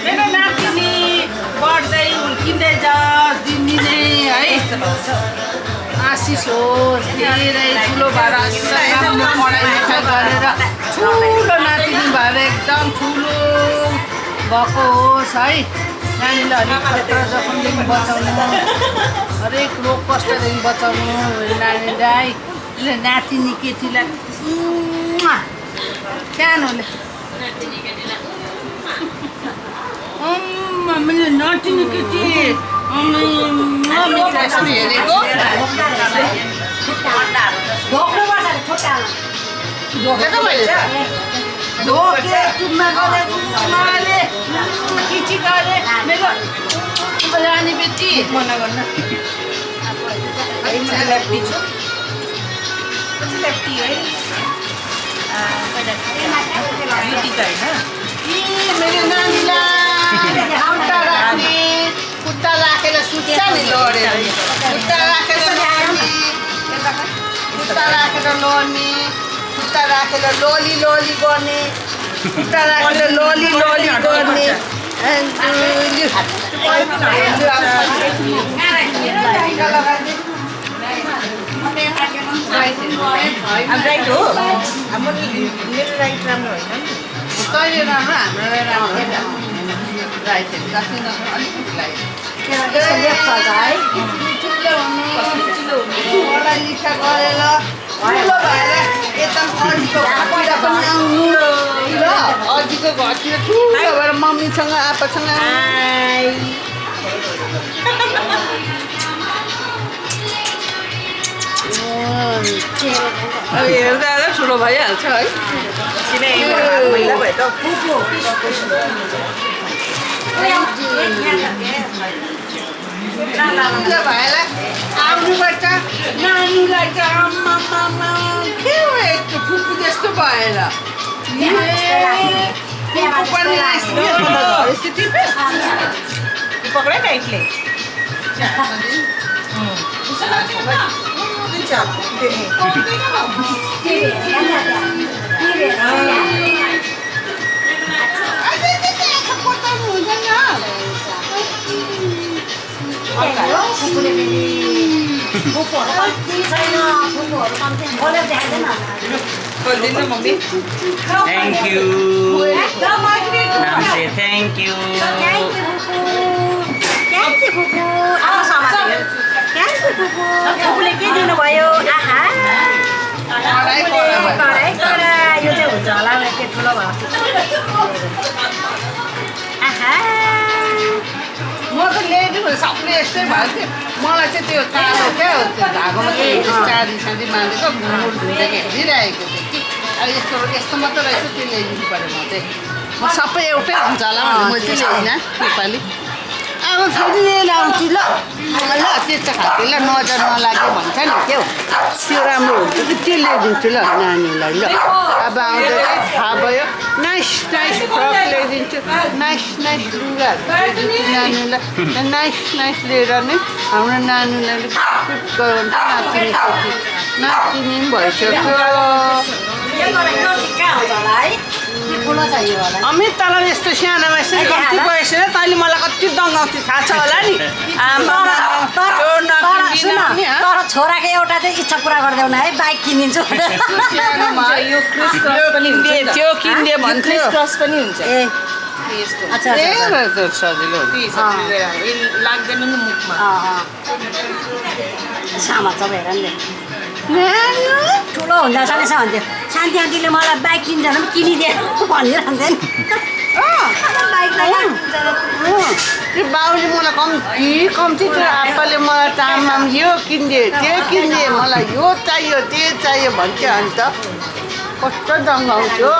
मेरो नातिनी बढ्दै हुर्किँदै जाओस् दिनदिनै है आशिष होस् धेरै ठुलो भएर राम्रो पढाइ लेखाइ गरेर ठुलो नातिनी भएर एकदम ठुलो भएको होस् है नानीलाई अलिक खतरा जखमदेखि बचाउनु हरेक रोग कष्टदेखि बचाउनु नानीलाई नातिनी केटीलाई सानोले मैले नातिनी केटी हेरेको ढोके त मैले ढोके चुम्मा गरे किची गरे मेरो रानी बेटी मना गर्न ल्याप्टी छु ल्याप्टी है मेरो नानीलाई खुट्टा राखेर सुत्छ नि लडेर खुट्टा राखेर लड्ने खुट्टा राखेर लड्ने खुट्टा राखेर लोली लोली गर्ने खुट्टा राखेर लोली लोली गर्ने राइट हो मेरो राइट राम्रो होइन कहिले राम्रो हाम्रो राम्रो राइट जति नभए अलिकति पढाइ लिखा गरेर ठुलो भएर एकदम अजीको घरतिर पनि आउनु ल अजीको घरतिर ठुलो भएर मम्मीसँग आप्पासँग अब हेर्दा हेर्दा ठुलो भइहाल्छ है महिला भयो त भएर आउनुपर्छ नानीलाई त आम्मा के हो यस्तो फुपू जस्तो भएर पक्रै टाइटले Thank you. Nam say thank you. फुपूले के दिनुभयो आहा कराई करा यो चाहिँ हुन्छ होला के ठुलो भयो आहा म त ल्याइदिनु सबले यस्तै भयो थियो मलाई चाहिँ त्यो कालो क्या धागोमा चाँदी साँदी बाँधेको घुमुर धुँदैको हेरिरहेको थिएँ कि अब यस्तो यस्तो मात्र रहेछ त्यो ल्याइदिनु पऱ्यो म चाहिँ म सबै एउटै हुन्छ होला भनेर मैले चाहिँ ल्याइनँ नेपाली अब फेरि लिएर आउँछु ल ल त्यस्तो खालको ल नजर नलाग्यो भन्छ नि त्यो त्यो राम्रो हुन्छ कि त्यो ल्याइदिन्छु ल नानीलाई ल अब आउँदा थाहा भयो नाइस नाइस फ्रक ल्याइदिन्छु नाइस नाइस लुगाहरू ल्याइदिन्छु नानीलाई नाइस नाइस लिएर नै हाम्रो नानीलाई गराउँछ नातिनी नातिनी पनि भइसक्यो अमित तँलाई यस्तो सानोमा यसरी कति बयस तैँले मलाई कति दङ्गाउँथ्यो थाहा छ होला नि तर छोराको एउटा चाहिँ इच्छा पुरा गरिदेऊ न है बाइक किनिदिन्छु त्यो किनिदियो भन्थ्यो पनि हुन्छ ए सजिलो लाग्दैन नि मुखमा सामा छ हेर नि ठुलो हुँदा सानै भन्थ्यो शान्ति आन्टीले मलाई बाइक किन्छ भने किनिदिए भनिरहन्थ्यो नि त्यो बाउले मलाई कम्ती त्यो आप्पाले मलाई तामाम यो किनिदिए त्यो किनिदिए मलाई यो चाहियो त्यो चाहियो भन्थ्यो अन्त कस्तो दङ्गाउँथ्यो